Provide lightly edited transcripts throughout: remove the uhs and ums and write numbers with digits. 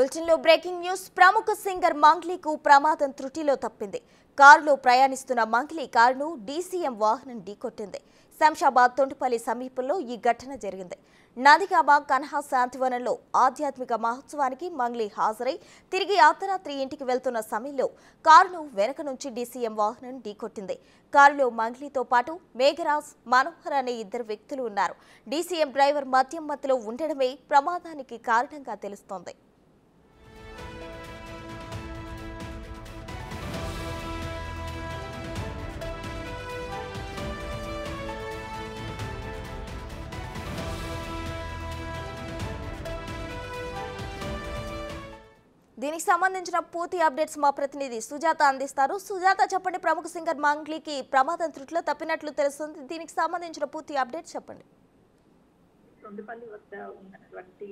బులెటిన్లో breaking news. ప్రముఖ singer మంగ్లీకు ప్రమాదం త్రుటిలో తప్పింది. కారులో ప్రయాణిస్తున్న మంగ్లీ కారును డీసీఎం వాహనం ఢీకొట్టింది. శంషాబాద్ తొంటిపల్లి సమీపంలో ఈ ఘటన జరిగింది. నందిగామ కన్హా శాంతివనంలో ఆధ్యాత్మిక మహోత్సవానికి మంగ్లీ హాజరై తిరిగి అర్ధరాత్రి ఇంటికి వెళ్తున్న సమయంలో కారును వెనక నుంచి డీసీఎం వాహనం ఢీకొట్టింది. కారులో మంగ్లీతో పాటు మేఘరాజ్, మనోహర్ అనే ఇద్దరు వ్యక్తులు ఉన్నారు. డీసీఎం డ్రైవర్ మద్యం మత్తులో ఉండడమే ప్రమాదానికి కారణంగా తెలుస్తోంది. దీనికి సంబంధించిన పూర్తి అప్డేట్స్ మా ప్రతినిధి సుజాత అందిస్తారు. సుజాత, చెప్పండి, ప్రముఖ సింగర్ మంగ్లీకి ప్రమాదం త్రుటిలో తప్పినట్లు తెలుస్తుంది. దీనికి సంబంధించిన పూర్తి అప్డేట్స్ చెప్పండి. తొండిపల్లి వద్ద ఉన్నటువంటి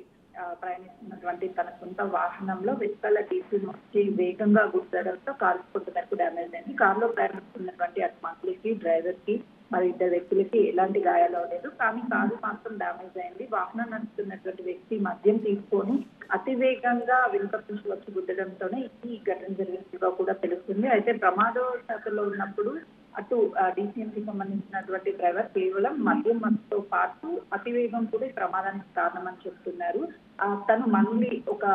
ప్రయాణిస్తున్నటువంటి తన సొంత వాహనంలో వెనుకాల డీసీ వచ్చి వేగంగా గుర్తడంతో కారు కొంత మేరకు డ్యామేజ్ అయింది. కారులో ప్రయాణిస్తున్నటువంటి అటు మంగ్లీకి, డ్రైవర్ కి మరి ఇద్దరు వ్యక్తులకి ఎలాంటి గాయాలు అవ్వలేదు. కానీ కారు మాత్రం డ్యామేజ్ అయింది. వాహనం నడుపుతున్నటువంటి వ్యక్తి మద్యం తీసుకొని అతి వేగంగా వెనుక నుంచి వచ్చి గుద్దడంతోనే ఈ ఘటన జరిగినట్టుగా కూడా తెలుస్తుంది. అయితే ప్రమాదవశాత్తలో ఉన్నప్పుడు అటు డీసీఎం కి సంబంధించినటువంటి డ్రైవర్ కేవలం మద్యం మత్తుతో పాటు అతివేగం కూడా ఈ ప్రమాదానికి కారణమని చెప్తున్నారు. తను మళ్ళీ ఒక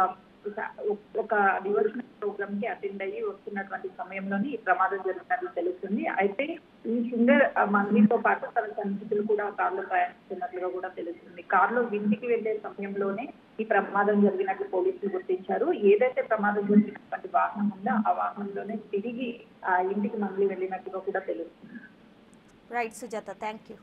డివోషనల్ ప్రోగ్రామ్ కి అటెండ్ అయ్యి వస్తున్నటువంటి సమయంలోనే ఈ ప్రమాదం జరిగినట్లు తెలుస్తుంది. అయితే ఈ సింగర్ మంగ్లీతో పాటు తన సన్నిహితులు కూడా కారులో ప్రయాణిస్తున్నట్లుగా కూడా తెలుస్తుంది. కారులో ఇంటికి వెళ్లే సమయంలోనే ఈ ప్రమాదం జరిగినట్లు పోలీసులు గుర్తించారు. ఏదైతే ప్రమాదం జరిగినటువంటి వాహనం ఉందో ఆ వాహనంలోనే తిరిగి ఇంటికి మంగ్లీ వెళ్ళినట్టుగా కూడా తెలుస్తుంది. Right Sujatha, thank you.